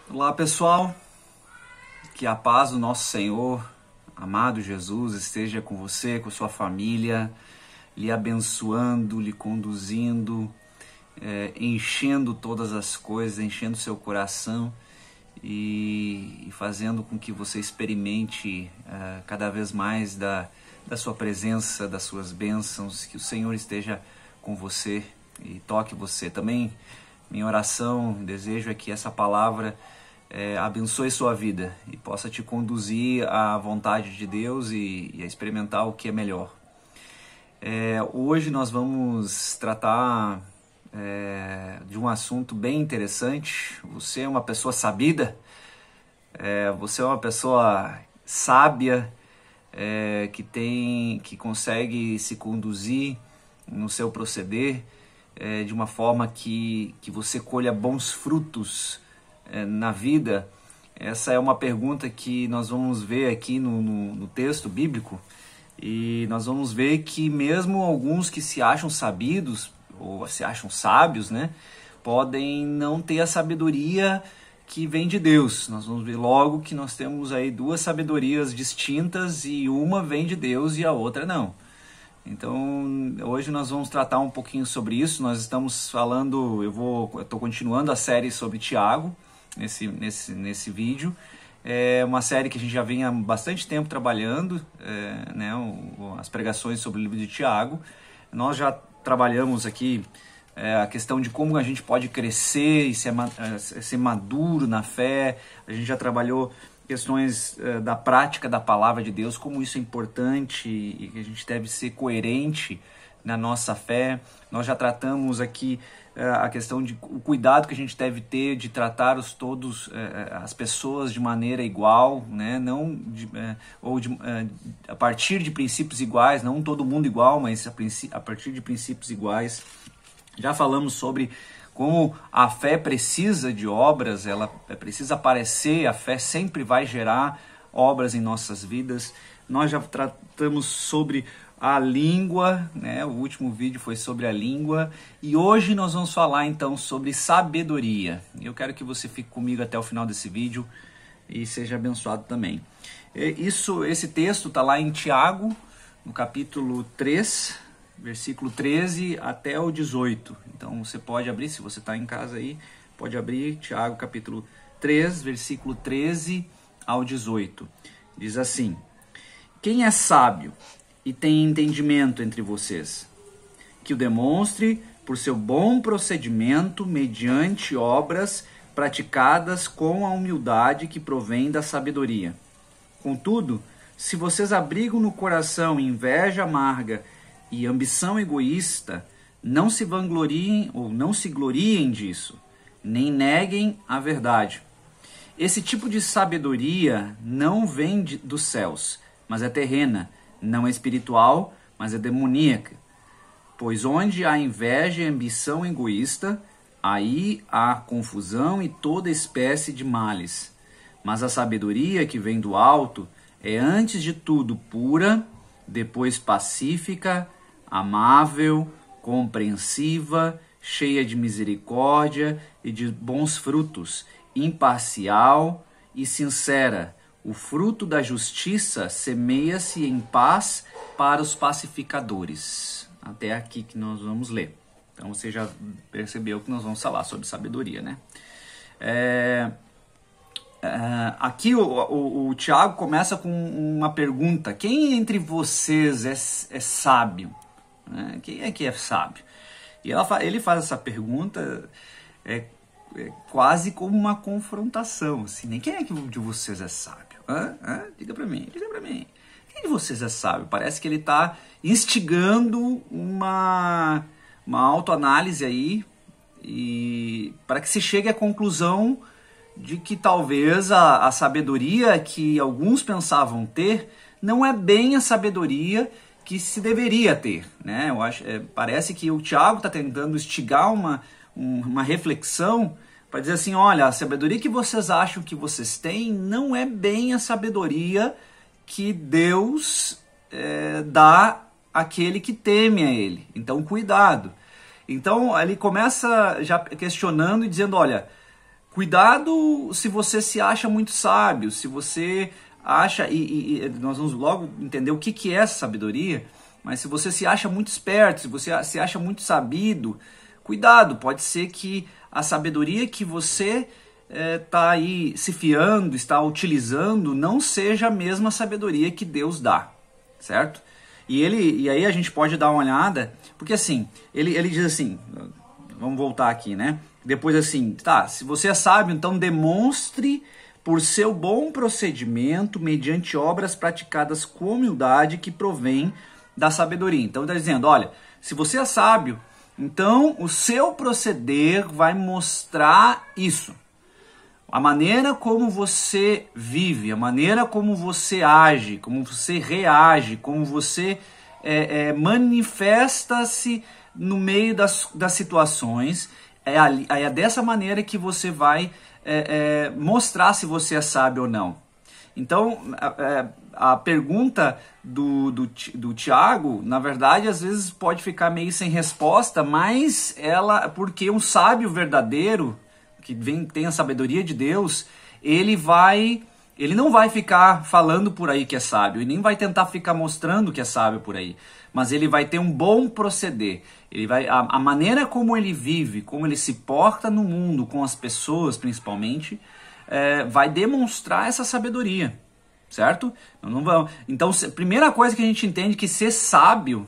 Olá pessoal, que a paz do nosso Senhor, amado Jesus, esteja com você, com sua família, lhe abençoando, lhe conduzindo, enchendo todas as coisas, enchendo seu coração e fazendo com que você experimente cada vez mais da sua presença, das suas bênçãos, que o Senhor esteja com você e toque você. Também minha oração, desejo é que essa palavra abençoe sua vida e possa te conduzir à vontade de Deus e a experimentar o que é melhor. Hoje nós vamos tratar de um assunto bem interessante. Você é uma pessoa sabida, você é uma pessoa sábia, que consegue se conduzir no seu proceder de uma forma que você colha bons frutos na vida. Essa é uma pergunta que nós vamos ver aqui no texto bíblico, e nós vamos ver que mesmo alguns que se acham sabidos ou se acham sábios, né, podem não ter a sabedoria que vem de Deus. Nós vamos ver logo que nós temos aí duas sabedorias distintas, e uma vem de Deus e a outra não. Então, hoje nós vamos tratar um pouquinho sobre isso. Nós estamos falando, eu estou continuando a série sobre Tiago, nesse vídeo. É uma série que a gente já vem há bastante tempo trabalhando, né, as pregações sobre o livro de Tiago. Nós já trabalhamos aqui a questão de como a gente pode crescer e ser maduro na fé. A gente já trabalhou questões da prática da palavra de Deus, como isso é importante e que a gente deve ser coerente na nossa fé. Nós já tratamos aqui a questão de o cuidado que a gente deve ter de tratar as pessoas de maneira igual, né? Não a partir de princípios iguais, não todo mundo igual, mas a partir de princípios iguais. Já falamos sobre como a fé precisa de obras, ela precisa aparecer, a fé sempre vai gerar obras em nossas vidas. Nós já tratamos sobre a língua, né? O último vídeo foi sobre a língua, e hoje nós vamos falar então sobre sabedoria. Eu quero que você fique comigo até o final desse vídeo e seja abençoado também. Esse texto está lá em Tiago, no capítulo 3, versículo 13 até o 18. Então você pode abrir, se você está em casa aí, pode abrir Tiago capítulo 3, versículo 13 ao 18. Diz assim: quem é sábio e tem entendimento entre vocês, que o demonstre por seu bom procedimento mediante obras praticadas com a humildade que provém da sabedoria. Contudo, se vocês abrigam no coração inveja amarga e ambição egoísta, não se vangloriem ou não se gloriem disso, nem neguem a verdade. Esse tipo de sabedoria não vem dos céus, mas é terrena, não é espiritual, mas é demoníaca. Pois onde há inveja e ambição egoísta, aí há confusão e toda espécie de males. Mas a sabedoria que vem do alto é antes de tudo pura, depois pacífica, amável, compreensiva, cheia de misericórdia e de bons frutos, imparcial e sincera. O fruto da justiça semeia-se em paz para os pacificadores. Até aqui que nós vamos ler. Então você já percebeu que nós vamos falar sobre sabedoria, né? Aqui o Tiago começa com uma pergunta: quem entre vocês é sábio? Quem é que é sábio? E ele faz essa pergunta quase como uma confrontação, assim, né? Quem é que de vocês é sábio? Diga pra mim. Quem de vocês é sábio? Parece que ele está instigando uma autoanálise aí, e para que se chegue à conclusão de que talvez a sabedoria que alguns pensavam ter não é bem a sabedoria que se deveria ter, né? Parece que o Tiago está tentando instigar uma reflexão para dizer assim: olha, a sabedoria que vocês acham que vocês têm não é bem a sabedoria que Deus dá àquele que teme a Ele. Então, cuidado. Então, ele começa já questionando e dizendo: olha, Cuidado se você se acha muito sábio, se você acha, e nós vamos logo entender o que é essa sabedoria, mas se você se acha muito esperto, se você se acha muito sabido, cuidado, pode ser que a sabedoria que você está aí se fiando, está utilizando, não seja a mesma sabedoria que Deus dá, certo? E aí a gente pode dar uma olhada, porque assim, ele diz assim, vamos voltar aqui, né? Depois assim, tá, se você é sábio, então demonstre por seu bom procedimento, mediante obras praticadas com humildade que provém da sabedoria. Então está dizendo, olha, se você é sábio, então o seu proceder vai mostrar isso. A maneira como você vive, a maneira como você age, como você reage, como você manifesta-se no meio das situações, é dessa maneira que você vai mostrar se você é sábio ou não. Então, a pergunta do Tiago, na verdade, às vezes pode ficar meio sem resposta, mas porque um sábio verdadeiro, que tem a sabedoria de Deus, ele não vai ficar falando por aí que é sábio, e nem vai tentar ficar mostrando que é sábio por aí, mas ele vai ter um bom proceder. A maneira como ele vive, como ele se porta no mundo, com as pessoas principalmente, vai demonstrar essa sabedoria, certo? Então, a primeira coisa que a gente entende que ser sábio,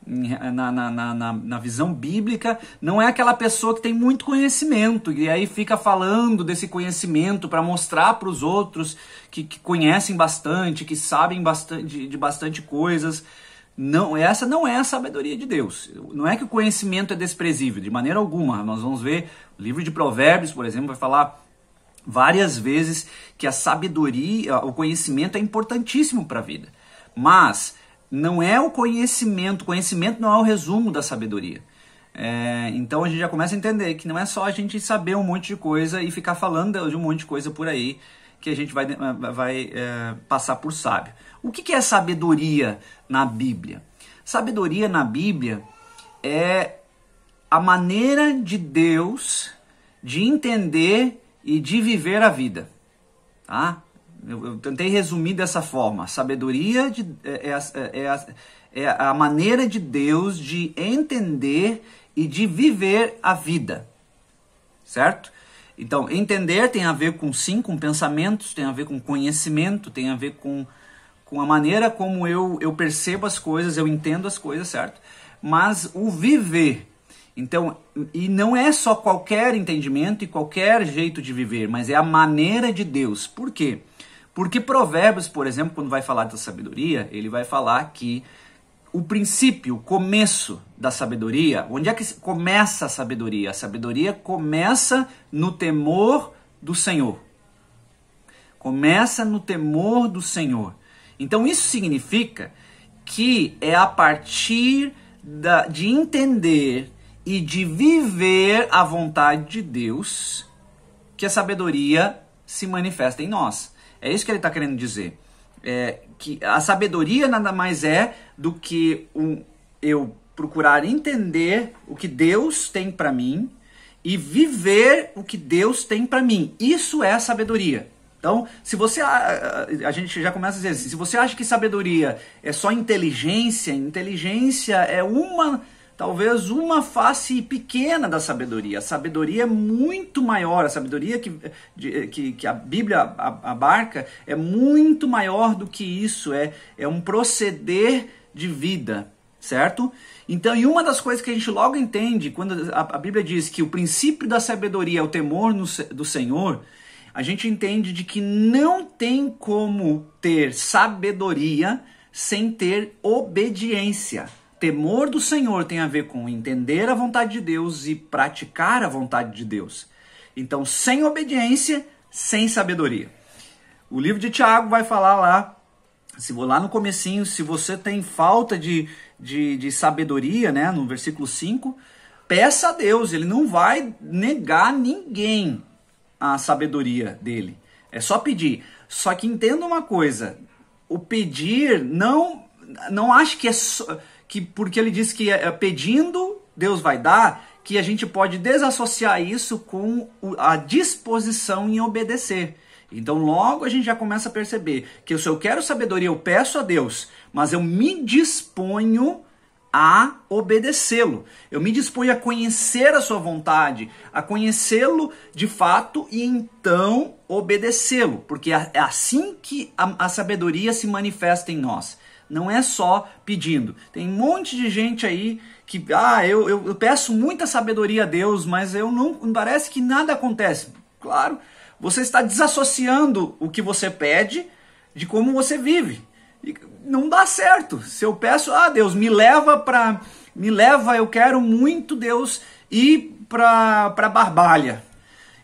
na visão bíblica, não é aquela pessoa que tem muito conhecimento e aí fica falando desse conhecimento para mostrar para os outros que conhecem bastante, que sabem de bastante coisas. Não, essa não é a sabedoria de Deus. Não é que o conhecimento é desprezível, de maneira alguma. Nós vamos ver, o livro de Provérbios, por exemplo, vai falar várias vezes que a sabedoria, o conhecimento é importantíssimo para a vida. Mas não é o conhecimento não é o resumo da sabedoria. Então a gente já começa a entender que não é só a gente saber um monte de coisa e ficar falando de um monte de coisa por aí que a gente vai passar por sábio. O que é sabedoria na Bíblia? Sabedoria na Bíblia é a maneira de Deus de entender e de viver a vida. Tá? Eu tentei resumir dessa forma. Sabedoria é a maneira de Deus de entender e de viver a vida. Certo? Então, entender tem a ver com pensamentos, tem a ver com conhecimento, tem a ver com a maneira como eu percebo as coisas, eu entendo as coisas, certo? Mas o viver, então, e não é só qualquer entendimento e qualquer jeito de viver, mas é a maneira de Deus. Por quê? Porque Provérbios, por exemplo, quando vai falar da sabedoria, ele vai falar que o princípio, o começo da sabedoria, onde é que começa a sabedoria? A sabedoria começa no temor do Senhor. Começa no temor do Senhor. Então isso significa que é a partir de entender e de viver a vontade de Deus que a sabedoria se manifesta em nós. É isso que ele está querendo dizer. Que a sabedoria nada mais é do que eu procurar entender o que Deus tem para mim e viver o que Deus tem para mim. Isso é a sabedoria. Então, se você, a gente já começa a dizer assim, se você acha que sabedoria é só inteligência é talvez uma face pequena da sabedoria. A sabedoria é muito maior, a sabedoria que a Bíblia abarca é muito maior do que isso, é um proceder de vida, certo? Então, e uma das coisas que a gente logo entende, quando a Bíblia diz que o princípio da sabedoria é o temor do Senhor, a gente entende de que não tem como ter sabedoria sem ter obediência. Temor do Senhor tem a ver com entender a vontade de Deus e praticar a vontade de Deus. Então, sem obediência, sem sabedoria. O livro de Tiago vai falar lá no comecinho, se você tem falta de sabedoria, né, no versículo 5, peça a Deus, ele não vai negar ninguém a sabedoria dele. É só pedir. Só que entenda uma coisa, o pedir não acho que é só, que porque ele diz que pedindo Deus vai dar, que a gente pode desassociar isso com a disposição em obedecer. Então logo a gente já começa a perceber que se eu quero sabedoria, eu peço a Deus, mas eu me disponho a obedecê-lo. Eu me disponho a conhecer a sua vontade, a conhecê-lo de fato e então obedecê-lo, porque é assim que a sabedoria se manifesta em nós. Não é só pedindo. Tem um monte de gente aí que, eu peço muita sabedoria a Deus, mas não parece que nada acontece. Claro, você está desassociando o que você pede de como você vive. E não dá certo. Se eu peço, Deus, me leva, eu quero muito, Deus, ir para Barbalha.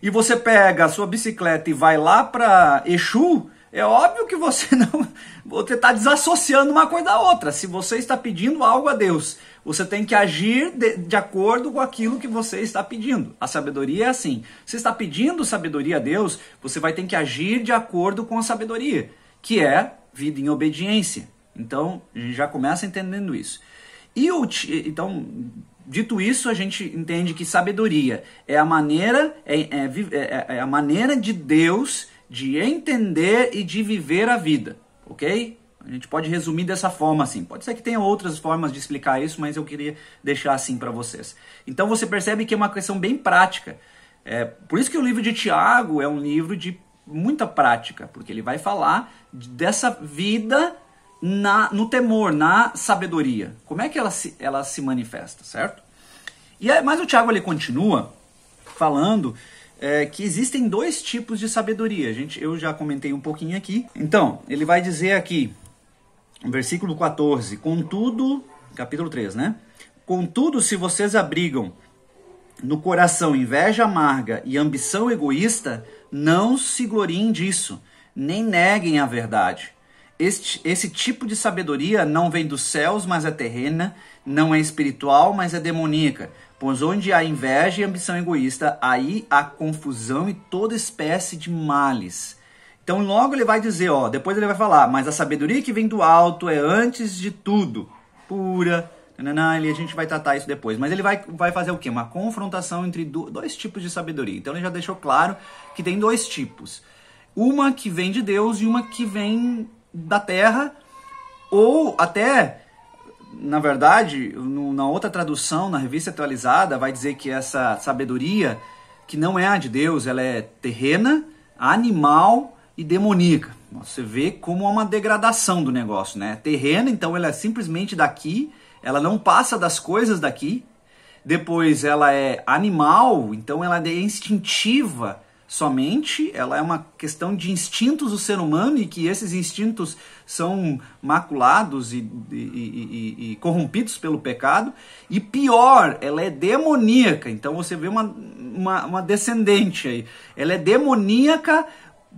E você pega a sua bicicleta e vai lá para Exu, é óbvio que você está desassociando uma coisa da outra. Se você está pedindo algo a Deus, você tem que agir de acordo com aquilo que você está pedindo. A sabedoria é assim. Se você está pedindo sabedoria a Deus, você vai ter que agir de acordo com a sabedoria, que é vida em obediência. Então, a gente já começa entendendo isso. Então, dito isso, a gente entende que sabedoria é a maneira, é a maneira de Deus de entender e de viver a vida, ok? A gente pode resumir dessa forma assim. Pode ser que tenha outras formas de explicar isso, mas eu queria deixar assim para vocês. Então você percebe que é uma questão bem prática. Por isso que o livro de Tiago é um livro de muita prática, porque ele vai falar dessa vida no temor, na sabedoria. Como é que ela se manifesta, certo? Mas o Tiago ele continua falando que existem dois tipos de sabedoria. Eu já comentei um pouquinho aqui. Então, ele vai dizer aqui, no versículo 14, contudo, capítulo 3, né? Contudo, se vocês abrigam no coração inveja amarga e ambição egoísta, não se gloriem disso, nem neguem a verdade. Esse tipo de sabedoria não vem dos céus, mas é terrena, não é espiritual, mas é demoníaca. Pois onde há inveja e ambição egoísta, aí há confusão e toda espécie de males. Então logo ele vai dizer, depois ele vai falar, mas a sabedoria que vem do alto é antes de tudo pura. A gente vai tratar isso depois. Mas ele vai fazer o quê? Uma confrontação entre dois tipos de sabedoria. Então ele já deixou claro que tem dois tipos. Uma que vem de Deus e uma que vem da terra, ou até, na verdade, na outra tradução, na Revista Atualizada, vai dizer que essa sabedoria, que não é a de Deus, ela é terrena, animal e demoníaca. Você vê como é uma degradação do negócio, né? Terrena, então ela é simplesmente daqui, ela não passa das coisas daqui. Depois ela é animal, então ela é instintiva somente, ela é uma questão de instintos do ser humano e que esses instintos são maculados e corrompidos pelo pecado. E pior, ela é demoníaca. Então você vê uma descendente aí. Ela é demoníaca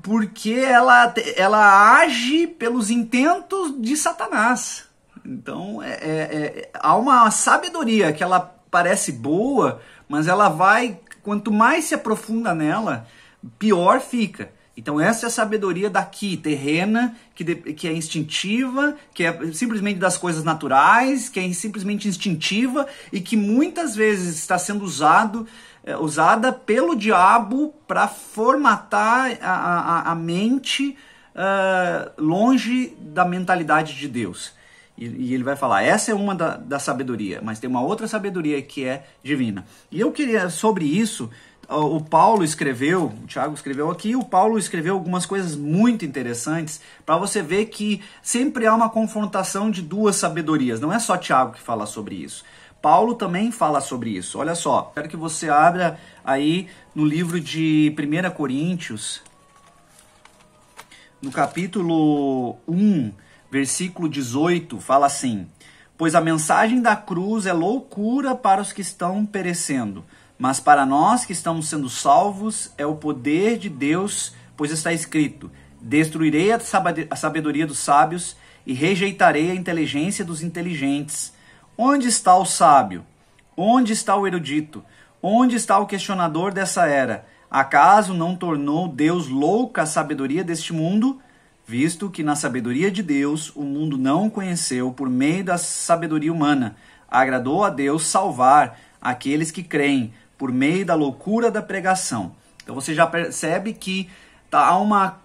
porque ela age pelos intentos de Satanás. Então há uma sabedoria que ela parece boa, mas ela vai, quanto mais se aprofunda nela, pior fica. Então essa é a sabedoria daqui, terrena, que é instintiva, que é simplesmente das coisas naturais, que é simplesmente instintiva e que muitas vezes está sendo usada pelo diabo para formatar a mente longe da mentalidade de Deus. E ele vai falar, essa é uma da sabedoria, mas tem uma outra sabedoria que é divina. E eu queria, sobre isso, o Paulo escreveu, o Tiago escreveu aqui, o Paulo escreveu algumas coisas muito interessantes para você ver que sempre há uma confrontação de duas sabedorias. Não é só Tiago que fala sobre isso. Paulo também fala sobre isso. Olha só, quero que você abra aí no livro de 1 Coríntios, no capítulo 1, versículo 18, fala assim: pois a mensagem da cruz é loucura para os que estão perecendo, mas para nós que estamos sendo salvos é o poder de Deus, pois está escrito: destruirei a sabedoria dos sábios e rejeitarei a inteligência dos inteligentes. Onde está o sábio? Onde está o erudito? Onde está o questionador dessa era? Acaso não tornou Deus louca a sabedoria deste mundo? Visto que na sabedoria de Deus o mundo não o conheceu por meio da sabedoria humana, agradou a Deus salvar àqueles que creem por meio da loucura da pregação. Então você já percebe que há uma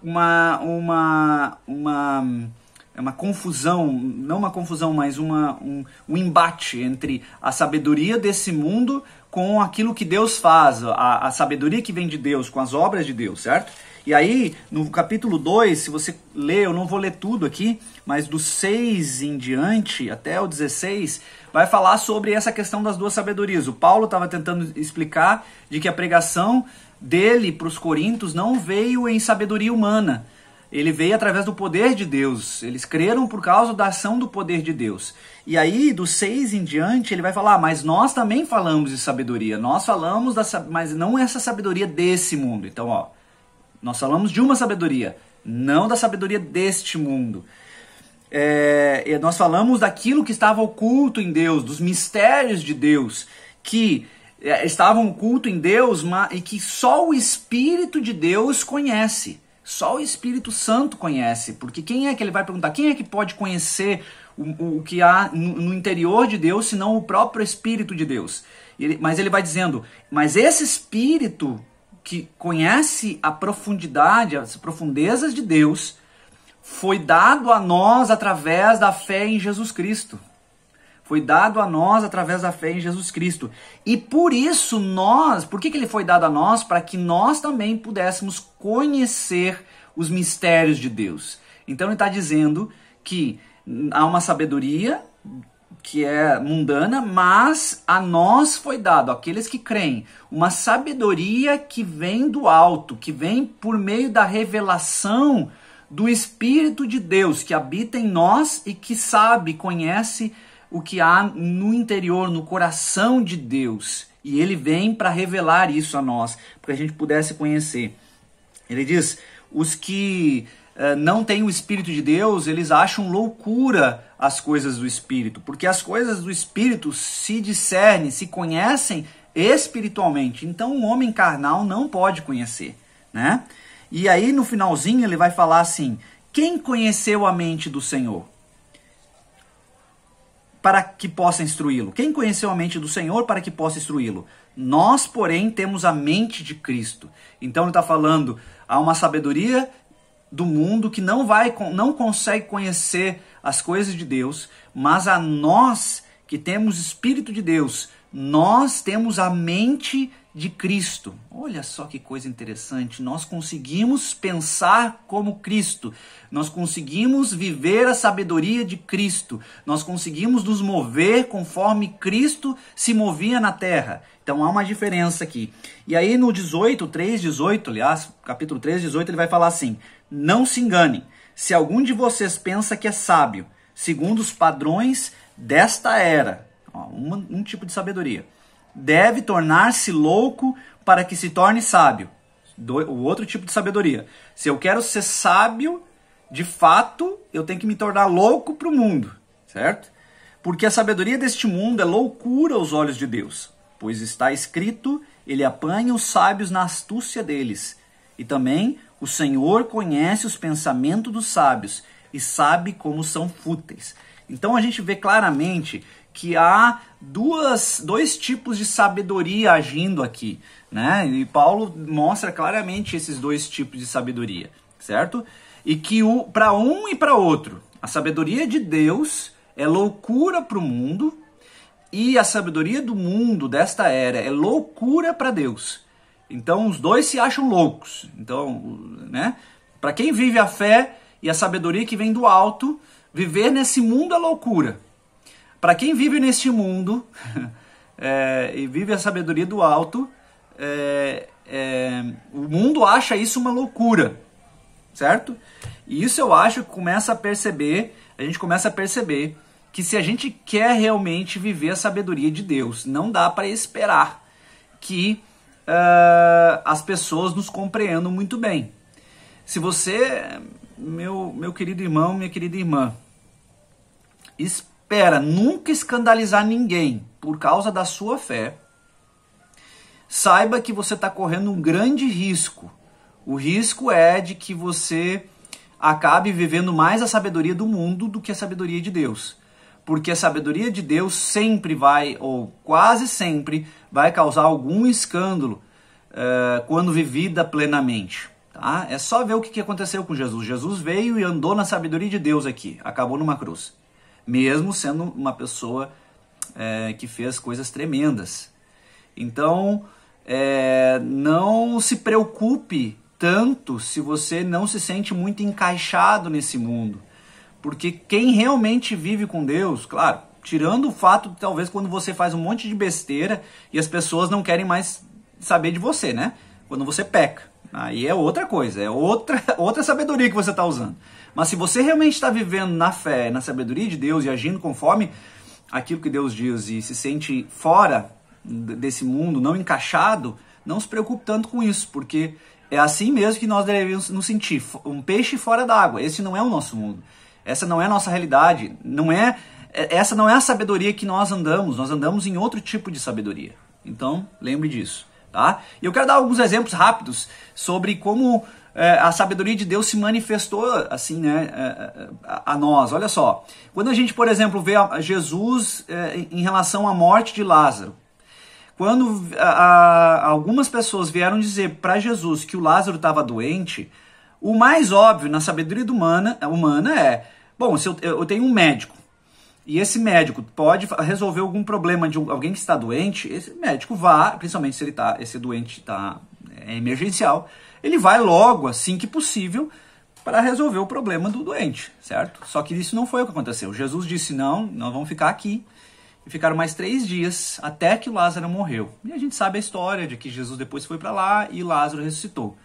confusão, não uma confusão, mas um embate entre a sabedoria desse mundo com aquilo que Deus faz, a sabedoria que vem de Deus, com as obras de Deus, certo? E aí, no capítulo 2, se você ler, eu não vou ler tudo aqui, mas do 6 em diante, até o 16, vai falar sobre essa questão das duas sabedorias. O Paulo estava tentando explicar de que a pregação dele para os coríntios não veio em sabedoria humana. Ele veio através do poder de Deus. Eles creram por causa da ação do poder de Deus. E aí, do 6 em diante, ele vai falar, mas nós também falamos de sabedoria. Nós falamos, mas não essa sabedoria desse mundo. Então, ó, nós falamos de uma sabedoria, não da sabedoria deste mundo. Nós falamos daquilo que estava oculto em Deus, dos mistérios de Deus, que estavam ocultos em Deus e que só o Espírito de Deus conhece. Só o Espírito Santo conhece. Porque quem é que ele vai perguntar? Quem é que pode conhecer o que há no interior de Deus, senão o próprio Espírito de Deus? Mas ele vai dizendo, mas esse Espírito que conhece a profundidade, as profundezas de Deus, foi dado a nós através da fé em Jesus Cristo. Foi dado a nós através da fé em Jesus Cristo. E por isso por que ele foi dado a nós? Para que nós também pudéssemos conhecer os mistérios de Deus. Então ele está dizendo que há uma sabedoria que é mundana, mas a nós foi dado, aqueles que creem, uma sabedoria que vem do alto, que vem por meio da revelação do Espírito de Deus, que habita em nós e que sabe, conhece o que há no interior, no coração de Deus. E ele vem para revelar isso a nós, para que a gente pudesse conhecer. Ele diz, os que não têm o Espírito de Deus, eles acham loucura as coisas do Espírito, porque as coisas do Espírito se discernem, se conhecem espiritualmente. Então um homem carnal não pode conhecer, né? E aí no finalzinho ele vai falar assim, quem conheceu a mente do Senhor? Para que possa instruí-lo. Quem conheceu a mente do Senhor para que possa instruí-lo? Nós, porém, temos a mente de Cristo. Então ele está falando, há uma sabedoria do mundo que não consegue conhecer as coisas de Deus, mas a nós que temos Espírito de Deus, nós temos a mente de Cristo. Olha só que coisa interessante, nós conseguimos pensar como Cristo, nós conseguimos viver a sabedoria de Cristo, nós conseguimos nos mover conforme Cristo se movia na terra. Então há uma diferença aqui. E aí no 3:18, aliás, capítulo 3:18, ele vai falar assim, não se enganem, se algum de vocês pensa que é sábio, segundo os padrões desta era, um tipo de sabedoria, deve tornar-se louco para que se torne sábio. O outro tipo de sabedoria. Se eu quero ser sábio, de fato, eu tenho que me tornar louco para o mundo, certo? Porque a sabedoria deste mundo é loucura aos olhos de Deus, pois está escrito, ele apanha os sábios na astúcia deles. E também o Senhor conhece os pensamentos dos sábios e sabe como são fúteis. Então a gente vê claramente que há dois tipos de sabedoria agindo aqui, né? E Paulo mostra claramente esses dois tipos de sabedoria, certo? E que para um e para outro, a sabedoria de Deus é loucura para o mundo e a sabedoria do mundo desta era é loucura para Deus. Então os dois se acham loucos. Então, né? Para quem vive a fé e a sabedoria que vem do alto, viver nesse mundo é loucura. Para quem vive neste mundo e vive a sabedoria do alto, o mundo acha isso uma loucura, certo? E isso eu acho que a gente começa a perceber que se a gente quer realmente viver a sabedoria de Deus, não dá para esperar que as pessoas nos compreendam muito bem. Se você, meu querido irmão, minha querida irmã, espera nunca escandalizar ninguém por causa da sua fé, saiba que você está correndo um grande risco. O risco é de que você acabe vivendo mais a sabedoria do mundo do que a sabedoria de Deus. porque a sabedoria de Deus sempre vai, ou quase sempre, vai causar algum escândalo quando vivida plenamente. Tá? É só ver o que aconteceu com Jesus. Jesus veio e andou na sabedoria de Deus aqui, acabou numa cruz, mesmo sendo uma pessoa que fez coisas tremendas. Então, não se preocupe tanto se você não se sente muito encaixado nesse mundo. Porque quem realmente vive com Deus, claro, tirando o fato de talvez quando você faz um monte de besteira e as pessoas não querem mais saber de você, né? Quando você peca. Aí é outra coisa, é outra sabedoria que você está usando. Mas se você realmente está vivendo na fé, na sabedoria de Deus e agindo conforme aquilo que Deus diz e se sente fora desse mundo, não encaixado, não se preocupe tanto com isso, porque é assim mesmo que nós devemos nos sentir, um peixe fora d'água. Esse não é o nosso mundo. Essa não é a nossa realidade, essa não é a sabedoria que nós andamos em outro tipo de sabedoria. Então, lembre disso, tá? E eu quero dar alguns exemplos rápidos sobre como a sabedoria de Deus se manifestou assim, né, a nós. Olha só, quando a gente, por exemplo, vê Jesus em relação à morte de Lázaro, quando algumas pessoas vieram dizer para Jesus que o Lázaro estava doente, o mais óbvio na sabedoria humana é: bom, se eu tenho um médico, e esse médico pode resolver algum problema de alguém que está doente, esse médico vai, principalmente se esse doente é emergencial, ele vai logo, assim que possível, para resolver o problema do doente, certo? Só que isso não foi o que aconteceu. Jesus disse: não, nós vamos ficar aqui. E ficaram mais 3 dias até que Lázaro morreu. E a gente sabe a história de que Jesus depois foi para lá e Lázaro ressuscitou.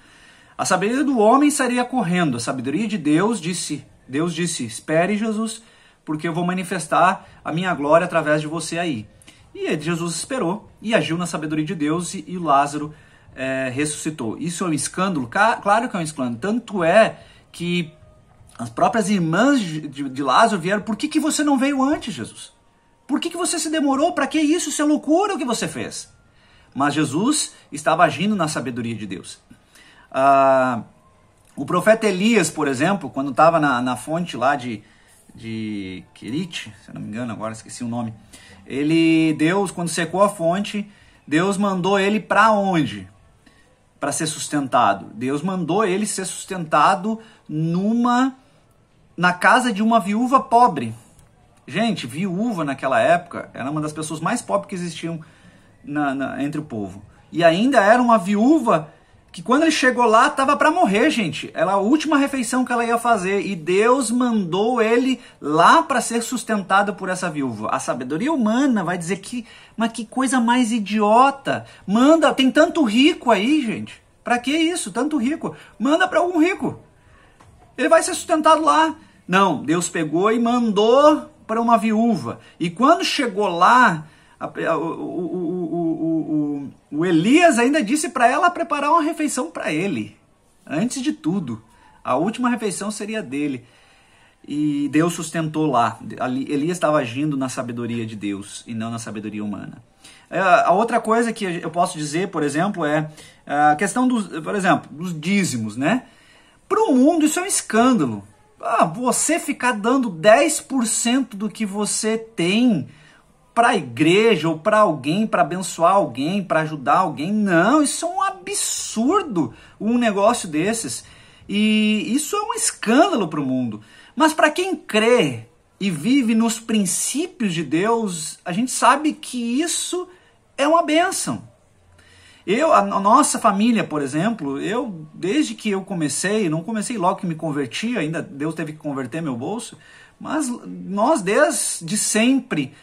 A sabedoria do homem estaria correndo. A sabedoria de Deus disse: espere, Jesus, porque eu vou manifestar a minha glória através de você aí. E Jesus esperou e agiu na sabedoria de Deus e Lázaro ressuscitou. Isso é um escândalo? Claro que é um escândalo. Tanto é que as próprias irmãs de Lázaro vieram: por que você não veio antes, Jesus? Por que você se demorou? Para que isso? Isso é loucura o que você fez. Mas Jesus estava agindo na sabedoria de Deus. O profeta Elias, por exemplo, quando estava na fonte lá de Querite, se eu não me engano, agora esqueci o nome. Deus, quando secou a fonte, Deus mandou ele para onde? Para ser sustentado. Deus mandou ele ser sustentado na casa de uma viúva pobre. Gente, viúva naquela época era uma das pessoas mais pobres que existiam entre o povo. E ainda era uma viúva que quando ele chegou lá estava para morrer, gente. Era a última refeição que ela ia fazer. E Deus mandou ele lá para ser sustentado por essa viúva. A sabedoria humana vai dizer mas que coisa mais idiota. Tem tanto rico aí, gente. Para que isso? Tanto rico. Manda para algum rico. Ele vai ser sustentado lá. Não, Deus pegou e mandou para uma viúva. E quando chegou lá, o Elias ainda disse para ela preparar uma refeição para ele. Antes de tudo, a última refeição seria dele. E Deus sustentou lá. Elias estava agindo na sabedoria de Deus e não na sabedoria humana. A outra coisa que eu posso dizer, por exemplo, é a questão dos dízimos, né? Para o mundo isso é um escândalo. Você ficar dando 10% do que você tem para a igreja ou para alguém, para abençoar alguém, para ajudar alguém. Não, isso é um absurdo, um negócio desses. E isso é um escândalo para o mundo. Mas para quem crê e vive nos princípios de Deus, a gente sabe que isso é uma bênção. A nossa família, por exemplo, desde que eu comecei, não comecei logo que me converti, ainda Deus teve que converter meu bolso, mas nós desde sempre,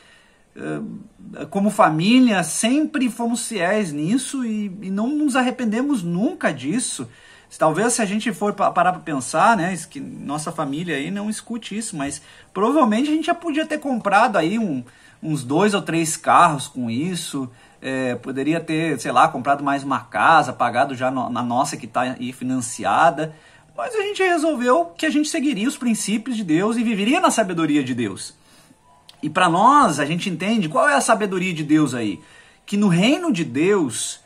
como família, sempre fomos fiéis nisso e não nos arrependemos nunca disso. Talvez se a gente for parar para pensar, né, que nossa família aí não escute isso, mas provavelmente a gente já podia ter comprado aí uns 2 ou 3 carros com isso. Poderia ter, sei lá, comprado mais uma casa, pagado já na nossa que está aí financiada, mas a gente resolveu que a gente seguiria os princípios de Deus e viveria na sabedoria de Deus. E para nós, a gente entende qual é a sabedoria de Deus aí, que no reino de Deus,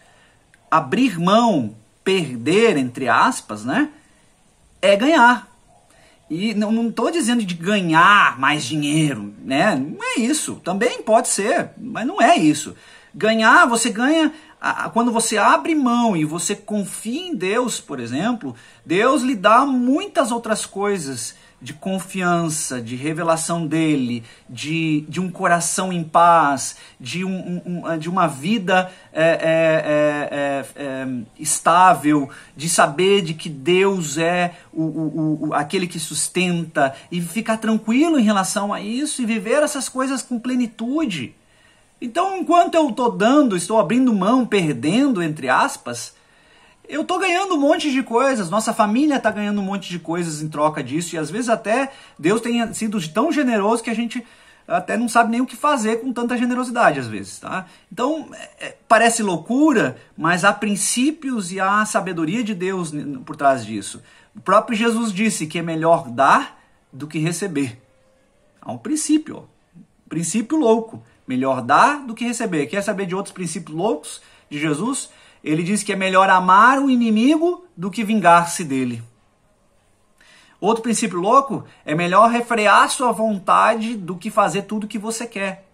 abrir mão, perder, entre aspas, né, é ganhar. E não estou dizendo de ganhar mais dinheiro, né? Não é isso. Também pode ser, mas não é isso. Ganhar, você ganha quando você abre mão e você confia em Deus, por exemplo. Deus lhe dá muitas outras coisas de confiança, de revelação dele, de um coração em paz, de uma vida estável, de saber de que Deus é aquele que sustenta, e ficar tranquilo em relação a isso e viver essas coisas com plenitude. Então, enquanto eu estou abrindo mão, perdendo, entre aspas, eu estou ganhando um monte de coisas, nossa família está ganhando um monte de coisas em troca disso, e às vezes até Deus tenha sido tão generoso que a gente até não sabe nem o que fazer com tanta generosidade às vezes, tá? Então, parece loucura, mas há princípios e há sabedoria de Deus por trás disso. O próprio Jesus disse que é melhor dar do que receber. Há um princípio louco. Melhor dar do que receber. Quer saber de outros princípios loucos de Jesus? Ele diz que é melhor amar o inimigo do que vingar-se dele. Outro princípio louco é melhor refrear sua vontade do que fazer tudo o que você quer.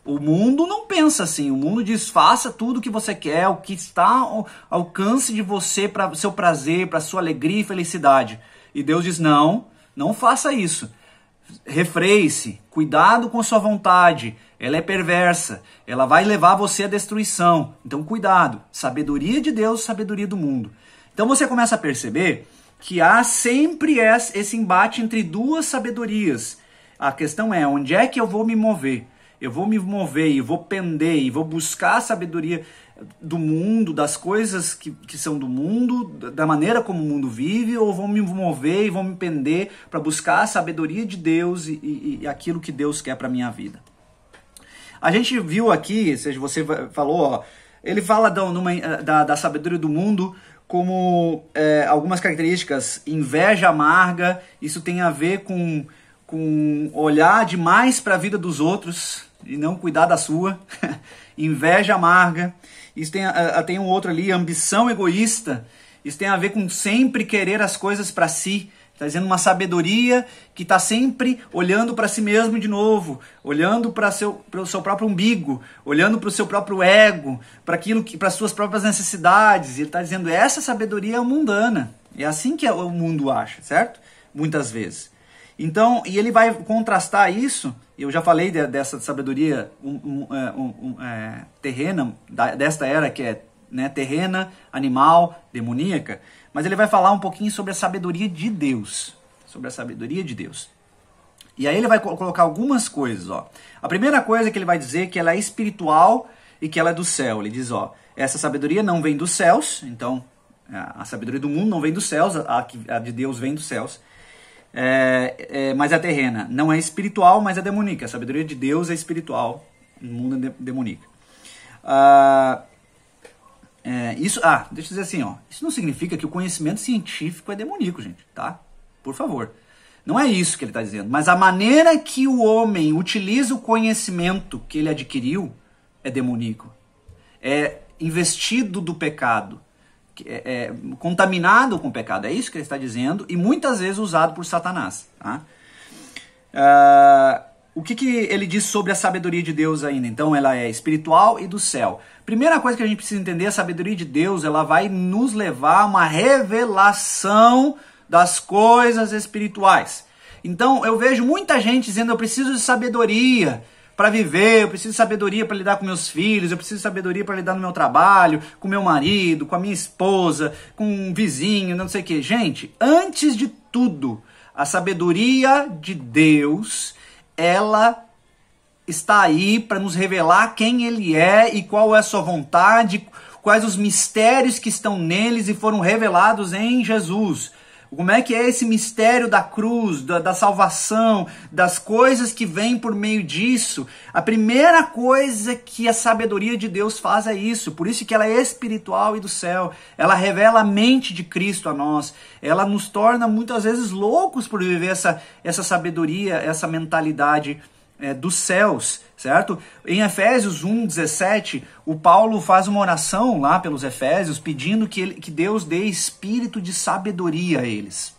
O mundo não pensa assim. O mundo diz, faça tudo o que você quer, o que está ao alcance de você, para o seu prazer, para a sua alegria e felicidade. E Deus diz, não faça isso. Refreie-se, cuidado com sua vontade, ela é perversa, ela vai levar você à destruição. Então cuidado, sabedoria de Deus, sabedoria do mundo. Então você começa a perceber que há sempre esse embate entre duas sabedorias. A questão é, onde é que eu vou me mover? Eu vou me mover e vou pender e vou buscar a sabedoria do mundo, das coisas que são do mundo, da maneira como o mundo vive, ou vou me mover e vou me pender para buscar a sabedoria de Deus e aquilo que Deus quer para a minha vida. A gente viu aqui, seja, você falou, ele fala da sabedoria do mundo como algumas características, inveja amarga, isso tem a ver com olhar demais para a vida dos outros e não cuidar da sua, inveja amarga. Isso tem um outro ali, ambição egoísta. Isso tem a ver com sempre querer as coisas para si. Está dizendo uma sabedoria que está sempre olhando para si mesmo de novo, olhando para o seu próprio umbigo, olhando para o seu próprio ego, para as suas próprias necessidades. E ele está dizendo, essa sabedoria é mundana. É assim que o mundo acha, certo? Muitas vezes. Então, e ele vai contrastar isso. Eu já falei dessa sabedoria terrena, desta era que é, né, terrena, animal, demoníaca, mas ele vai falar um pouquinho sobre a sabedoria de Deus. Sobre a sabedoria de Deus. E aí ele vai colocar algumas coisas. A primeira coisa que ele vai dizer é que ela é espiritual e que ela é do céu. Ele diz, essa sabedoria não vem dos céus, então a sabedoria do mundo não vem dos céus, a de Deus vem dos céus. Mas é terrena, não é espiritual, mas é demoníaca. A sabedoria de Deus é espiritual, o mundo é demoníaca. Deixa eu dizer assim, isso não significa que o conhecimento científico é demoníaco, gente, tá? Por favor. Não é isso que ele está dizendo, mas a maneira que o homem utiliza o conhecimento que ele adquiriu é demoníaco. É investido do pecado. Contaminado com o pecado, é isso que ele está dizendo, e muitas vezes usado por Satanás. Tá? O que ele diz sobre a sabedoria de Deus ainda? Então ela é espiritual e do céu. Primeira coisa que a gente precisa entender, a sabedoria de Deus, ela vai nos levar a uma revelação das coisas espirituais. Então eu vejo muita gente dizendo, eu preciso de sabedoria para viver, eu preciso de sabedoria para lidar com meus filhos, eu preciso de sabedoria para lidar no meu trabalho, com meu marido, com a minha esposa, com um vizinho, não sei o que. Gente, antes de tudo, a sabedoria de Deus, ela está aí para nos revelar quem Ele é e qual é a sua vontade, quais os mistérios que estão neles e foram revelados em Jesus. Como é que é esse mistério da cruz, da salvação, das coisas que vêm por meio disso? A primeira coisa que a sabedoria de Deus faz é isso. Por isso que ela é espiritual e do céu. Ela revela a mente de Cristo a nós. Ela nos torna muitas vezes loucos por viver essa sabedoria, essa mentalidade dos céus, certo? Em Efésios 1:17, o Paulo faz uma oração lá pelos Efésios, pedindo que Deus dê espírito de sabedoria a eles.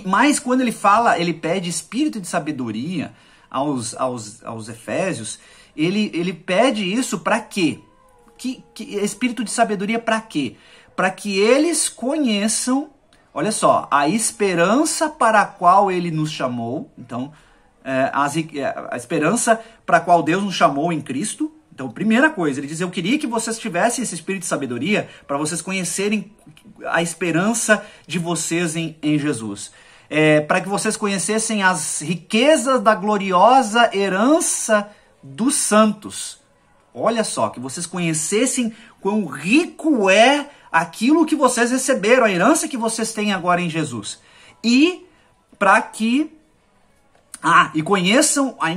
Mas quando ele fala, ele pede espírito de sabedoria aos Efésios, ele pede isso para quê? Espírito de sabedoria para quê? Para que eles conheçam, olha só, a esperança para a qual ele nos chamou. Então, a esperança para a qual Deus nos chamou em Cristo. Então, primeira coisa, ele diz, eu queria que vocês tivessem esse espírito de sabedoria para vocês conhecerem a esperança de vocês em Jesus. Para que vocês conhecessem as riquezas da gloriosa herança dos santos. Olha só, que vocês conhecessem quão rico é aquilo que vocês receberam, a herança que vocês têm agora em Jesus. E para que e conheçam a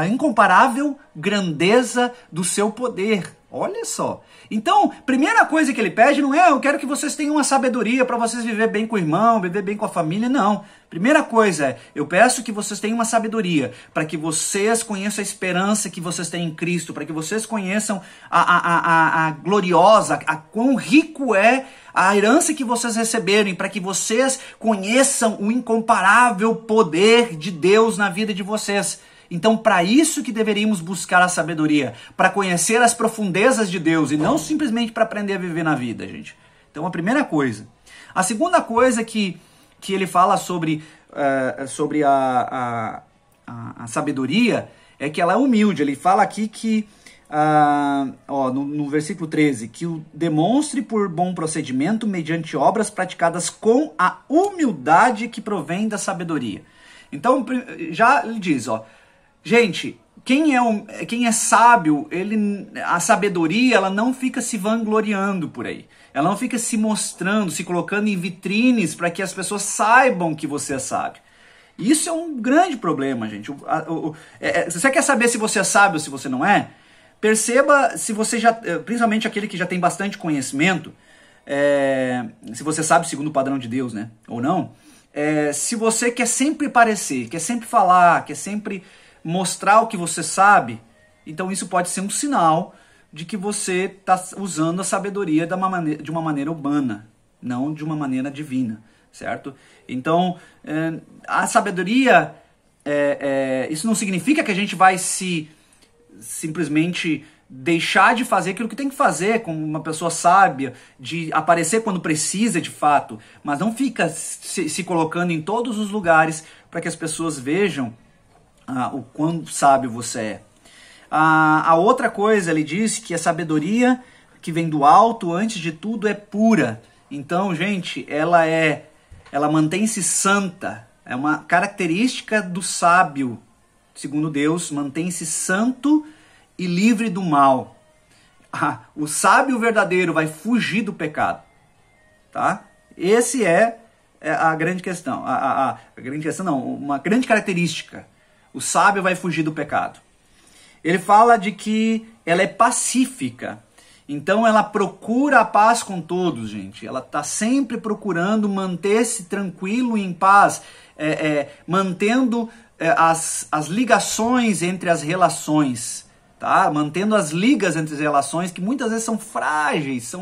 incomparável grandeza do seu poder. Olha só. Então, primeira coisa que ele pede não é eu quero que vocês tenham uma sabedoria para vocês viver bem com o irmão, viver bem com a família, não. Primeira coisa é, eu peço que vocês tenham uma sabedoria para que vocês conheçam a esperança que vocês têm em Cristo, para que vocês conheçam a gloriosa, a quão rico é a herança que vocês receberam, para que vocês conheçam o incomparável poder de Deus na vida de vocês. Então, para isso que deveríamos buscar a sabedoria, para conhecer as profundezas de Deus e não simplesmente para aprender a viver na vida, gente. Então, a primeira coisa. A segunda coisa que ele fala sobre a sabedoria é que ela é humilde. Ele fala aqui que, no versículo 13, que o demonstre por bom procedimento mediante obras praticadas com a humildade que provém da sabedoria. Então, já ele diz, gente, quem é sábio, a sabedoria, ela não fica se vangloriando por aí. Ela não fica se mostrando, se colocando em vitrines para que as pessoas saibam que você é sábio. Isso é um grande problema, gente. Você quer saber se você é sábio ou se você não é? Perceba se você principalmente aquele que já tem bastante conhecimento, se você sabe segundo o padrão de Deus, né? Ou não. Se você quer sempre parecer, quer sempre falar, quer sempre mostrar o que você sabe, então isso pode ser um sinal de que você está usando a sabedoria de uma maneira humana, não de uma maneira divina, certo? Então, a sabedoria, isso não significa que a gente vai simplesmente deixar de fazer aquilo que tem que fazer como uma pessoa sábia, de aparecer quando precisa de fato, mas não fica se colocando em todos os lugares para que as pessoas vejam o quão sábio você é. A outra coisa, ele diz que a sabedoria que vem do alto, antes de tudo, é pura. Então, gente, ela mantém-se santa. É uma característica do sábio, segundo Deus, mantém-se santo e livre do mal. O sábio verdadeiro vai fugir do pecado. Tá? Esse é a grande questão. A grande questão não, uma grande característica. O sábio vai fugir do pecado. Ele fala de que ela é pacífica. Então ela procura a paz com todos, gente. Ela está sempre procurando manter-se tranquilo e em paz, mantendo as ligações entre as relações, tá? Mantendo as ligas entre as relações, que muitas vezes são frágeis,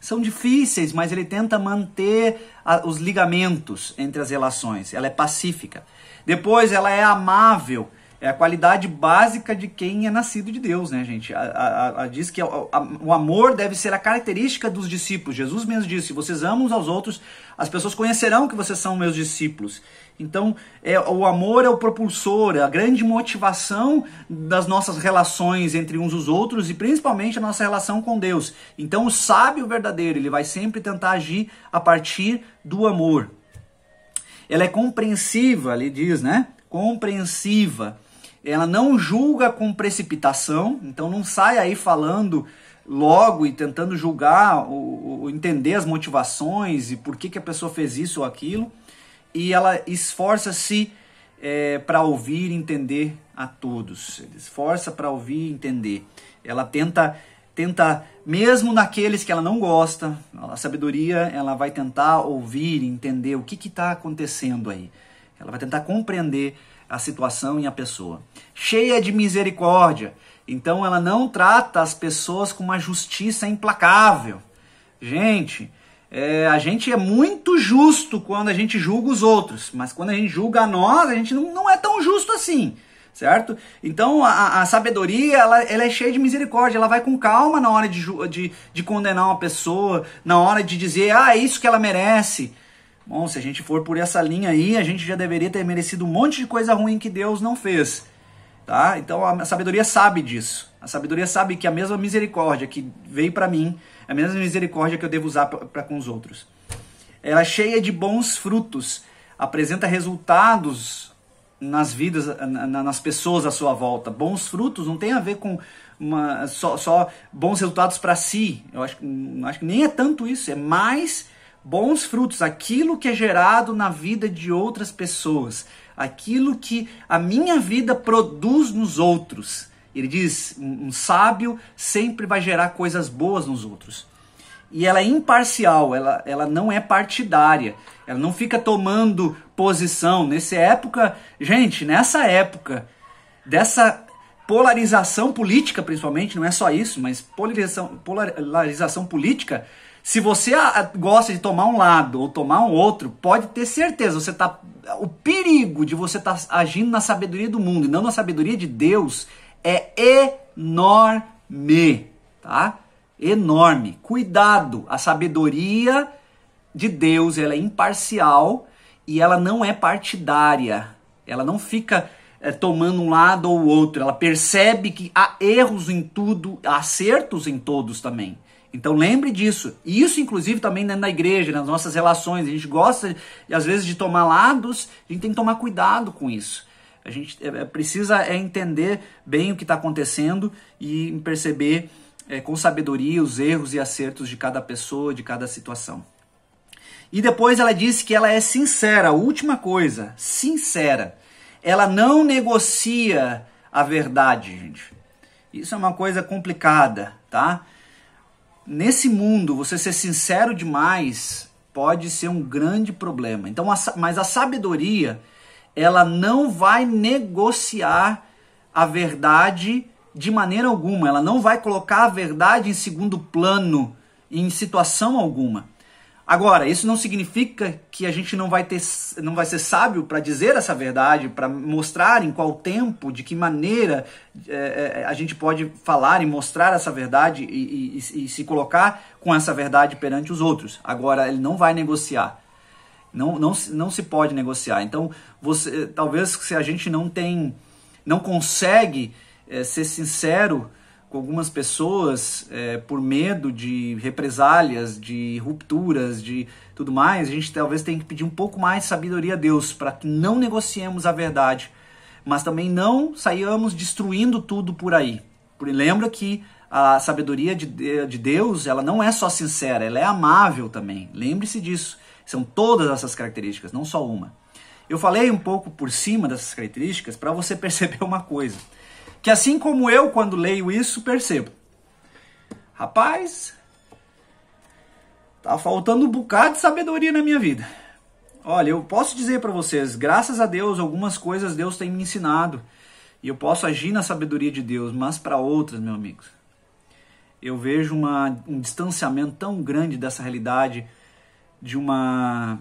são difíceis, mas ele tenta manter os ligamentos entre as relações. Ela é pacífica. Depois ela é amável. É a qualidade básica de quem é nascido de Deus, né, gente? Diz que o amor deve ser a característica dos discípulos. Jesus mesmo disse, se vocês amam uns aos outros, as pessoas conhecerão que vocês são meus discípulos. Então, o amor é o propulsor, é a grande motivação das nossas relações entre uns e os outros e principalmente a nossa relação com Deus. Então, o sábio verdadeiro, ele vai sempre tentar agir a partir do amor. Ela é compreensiva, ele diz, né? Compreensiva. Ela não julga com precipitação, então não sai aí falando logo e tentando julgar ou entender as motivações e por que a pessoa fez isso ou aquilo. E ela esforça-se para ouvir e entender a todos. Ela esforça para ouvir e entender. Ela tenta, mesmo naqueles que ela não gosta, a sabedoria, ela vai tentar ouvir e entender o que está acontecendo aí. Ela vai tentar compreender a situação e a pessoa. Cheia de misericórdia. Então ela não trata as pessoas com uma justiça implacável. Gente, A gente é muito justo quando a gente julga os outros, mas quando a gente julga a nós, a gente não é tão justo assim, certo? Então a sabedoria, ela é cheia de misericórdia, ela vai com calma na hora de condenar uma pessoa, na hora de dizer, é isso que ela merece. Bom, se a gente for por essa linha aí, a gente já deveria ter merecido um monte de coisa ruim que Deus não fez. Tá? Então a sabedoria sabe disso. A sabedoria sabe que a mesma misericórdia que veio para mim, é a mesma misericórdia que eu devo usar para com os outros. Ela é cheia de bons frutos, apresenta resultados nas vidas, nas pessoas à sua volta. Bons frutos não tem a ver com só bons resultados para si. Eu acho que nem é tanto isso, é mais bons frutos, aquilo que é gerado na vida de outras pessoas, aquilo que a minha vida produz nos outros. Ele diz, um sábio sempre vai gerar coisas boas nos outros. E ela é imparcial, ela não é partidária, ela não fica tomando posição. Nessa época dessa polarização política principalmente, não é só isso, mas polarização política, se você gosta de tomar um lado ou tomar um outro, pode ter certeza, o perigo de você estar agindo na sabedoria do mundo e não na sabedoria de Deus é enorme, tá? Enorme. Cuidado, a sabedoria de Deus, ela é imparcial e ela não é partidária. Ela não fica tomando um lado ou outro. Ela percebe que há erros em tudo, há acertos em todos também. Então lembre disso. E isso inclusive também na igreja, nas nossas relações. A gente gosta às vezes de tomar lados, a gente tem que tomar cuidado com isso. A gente precisa entender bem o que está acontecendo e perceber com sabedoria os erros e acertos de cada pessoa, de cada situação. E depois ela disse que ela é sincera. A última coisa, sincera. Ela não negocia a verdade, gente. Isso é uma coisa complicada, tá? Nesse mundo, você ser sincero demais pode ser um grande problema. Então, mas a sabedoria, ela não vai negociar a verdade de maneira alguma. Ela não vai colocar a verdade em segundo plano, em situação alguma. Agora, isso não significa que a gente não vai ser sábio para dizer essa verdade, para mostrar em qual tempo, de que maneira a gente pode falar e mostrar essa verdade e se colocar com essa verdade perante os outros. Agora, ele não vai negociar. Não se pode negociar. Então, talvez se a gente não consegue ser sincero com algumas pessoas por medo de represálias, de rupturas, de tudo mais, a gente talvez tenha que pedir um pouco mais de sabedoria a Deus para que não negociemos a verdade, mas também não saiamos destruindo tudo por aí. Lembra que a sabedoria de Deus, ela não é só sincera, ela é amável também. Lembre-se disso. São todas essas características, não só uma. Eu falei um pouco por cima dessas características para você perceber uma coisa. Que assim como eu, quando leio isso, percebo. Rapaz, tá faltando um bocado de sabedoria na minha vida. Olha, eu posso dizer para vocês, graças a Deus, algumas coisas Deus tem me ensinado. E eu posso agir na sabedoria de Deus, mas para outras, meus amigos, eu vejo um distanciamento tão grande dessa realidade, de uma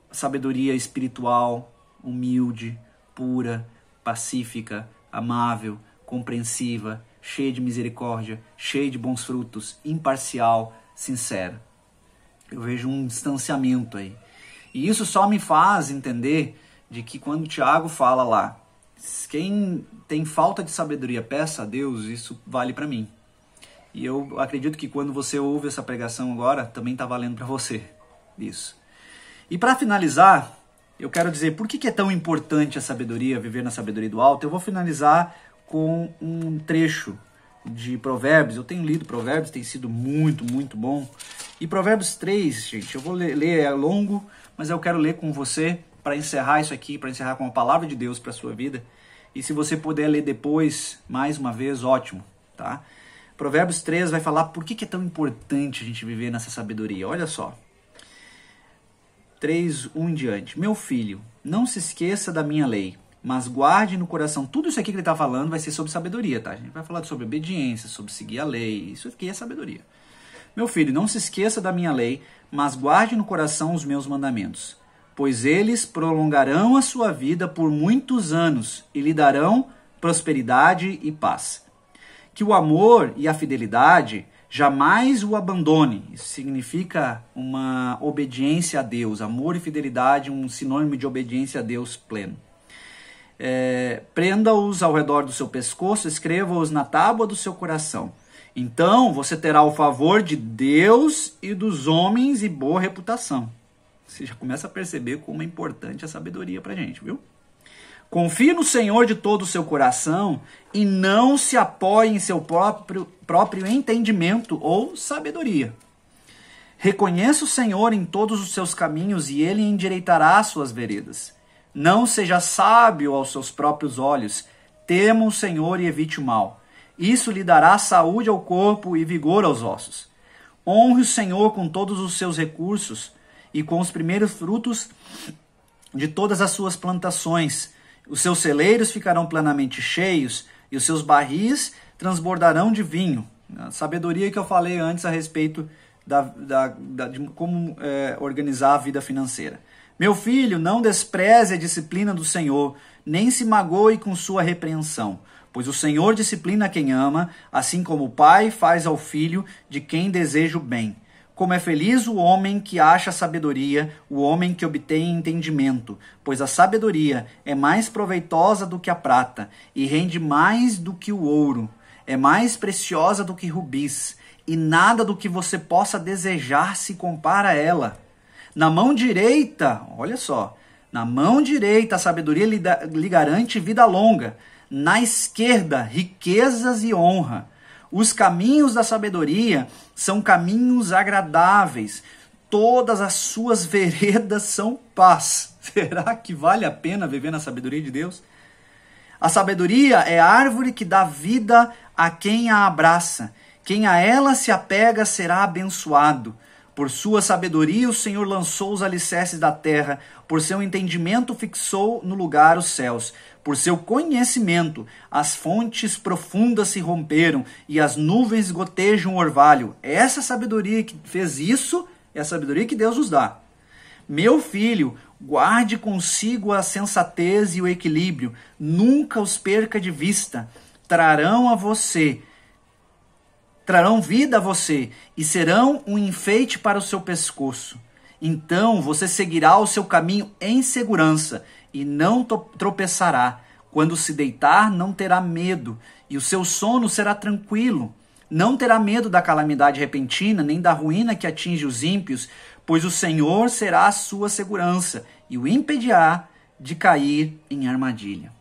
sabedoria espiritual, humilde, pura, pacífica, amável, compreensiva, cheia de misericórdia, cheia de bons frutos, imparcial, sincera. Eu vejo um distanciamento aí. E isso só me faz entender de que quando Tiago fala lá, quem tem falta de sabedoria, peça a Deus, isso vale para mim. E eu acredito que quando você ouve essa pregação agora, também está valendo para você isso. E para finalizar, eu quero dizer por que é tão importante a sabedoria, viver na sabedoria do alto. Eu vou finalizar com um trecho de Provérbios. Eu tenho lido Provérbios, tem sido muito, muito bom. E Provérbios 3, gente, eu vou ler, é longo, mas eu quero ler com você para encerrar isso aqui, para encerrar com a palavra de Deus para a sua vida. E se você puder ler depois, mais uma vez, ótimo, tá? Provérbios 3 vai falar por que é tão importante a gente viver nessa sabedoria. Olha só. 3, 1 em diante. Meu filho, não se esqueça da minha lei, mas guarde no coração. Tudo isso aqui que ele está falando vai ser sobre sabedoria, tá? A gente vai falar sobre obediência, sobre seguir a lei. Isso aqui é sabedoria. Meu filho, não se esqueça da minha lei, mas guarde no coração os meus mandamentos, pois eles prolongarão a sua vida por muitos anos e lhe darão prosperidade e paz. Que o amor e a fidelidade jamais o abandone. Isso significa uma obediência a Deus. Amor e fidelidade, um sinônimo de obediência a Deus pleno. Prenda-os ao redor do seu pescoço, escreva-os na tábua do seu coração. Então você terá o favor de Deus e dos homens e boa reputação. Você já começa a perceber como é importante a sabedoria para a gente, viu? Confie no Senhor de todo o seu coração e não se apoie em seu próprio entendimento ou sabedoria. Reconheça o Senhor em todos os seus caminhos e ele endireitará as suas veredas. Não seja sábio aos seus próprios olhos. Tema o Senhor e evite o mal. Isso lhe dará saúde ao corpo e vigor aos ossos. Honre o Senhor com todos os seus recursos e com os primeiros frutos de todas as suas plantações. Os seus celeiros ficarão plenamente cheios e os seus transbordarão de vinho. A sabedoria que eu falei antes a respeito de como organizar a vida financeira. Meu filho, não despreze a disciplina do Senhor, nem se magoe com sua repreensão, pois o Senhor disciplina quem ama, assim como o pai faz ao filho de quem deseja o bem. Como é feliz o homem que acha sabedoria, o homem que obtém entendimento, pois a sabedoria é mais proveitosa do que a prata, e rende mais do que o ouro, é mais preciosa do que rubis, e nada do que você possa desejar se compara a ela. Na mão direita, olha só, na mão direita a sabedoria lhe garante vida longa, na esquerda riquezas e honra. Os caminhos da sabedoria são caminhos agradáveis, todas as suas veredas são paz. Será que vale a pena viver na sabedoria de Deus? A sabedoria é a árvore que dá vida a quem a abraça. Quem a ela se apega será abençoado. Por sua sabedoria o Senhor lançou os alicerces da terra, por seu entendimento fixou no lugar os céus. Por seu conhecimento as fontes profundas se romperam e as nuvens gotejam o orvalho. Essa sabedoria que fez isso é a sabedoria que Deus nos dá. Meu filho, guarde consigo a sensatez e o equilíbrio, nunca os perca de vista. Trarão vida a você e serão um enfeite para o seu pescoço. Então você seguirá o seu caminho em segurança e não tropeçará. Quando se deitar, não terá medo e o seu sono será tranquilo. Não terá medo da calamidade repentina, nem da ruína que atinge os ímpios, pois o Senhor será a sua segurança e o impedirá de cair em armadilha.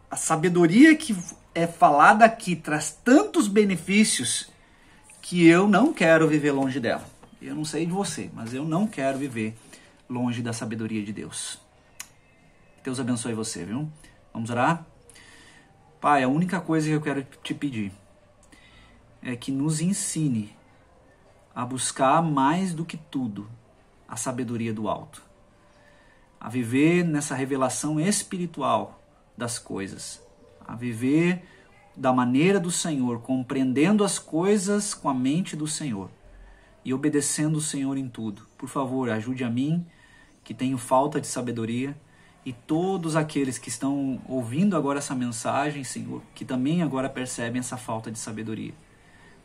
A sabedoria que é falada aqui traz tantos benefícios que eu não quero viver longe dela. Eu não sei de você, mas eu não quero viver longe da sabedoria de Deus. Deus abençoe você, viu? Vamos orar? Pai, a única coisa que eu quero te pedir é que nos ensine a buscar mais do que tudo a sabedoria do alto. A viver nessa revelação espiritual das coisas, a viver da maneira do Senhor, compreendendo as coisas com a mente do Senhor e obedecendo o Senhor em tudo. Por favor, ajude a mim, que tenho falta de sabedoria, e todos aqueles que estão ouvindo agora essa mensagem, Senhor, que também agora percebem essa falta de sabedoria.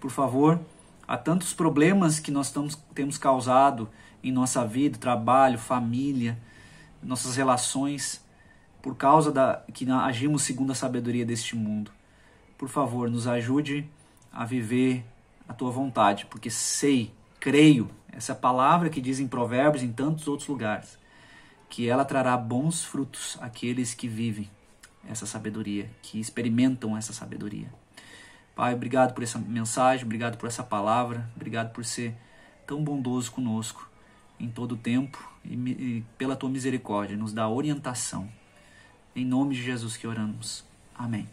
Por favor, há tantos problemas que nós temos causado em nossa vida, trabalho, família, nossas relações, por causa que agimos segundo a sabedoria deste mundo. Por favor, nos ajude a viver a Tua vontade, porque creio, essa palavra que diz em Provérbios e em tantos outros lugares, que ela trará bons frutos àqueles que vivem essa sabedoria, que experimentam essa sabedoria. Pai, obrigado por essa mensagem, obrigado por essa palavra, obrigado por ser tão bondoso conosco em todo o tempo e pela Tua misericórdia, nos dá orientação. Em nome de Jesus que oramos. Amém.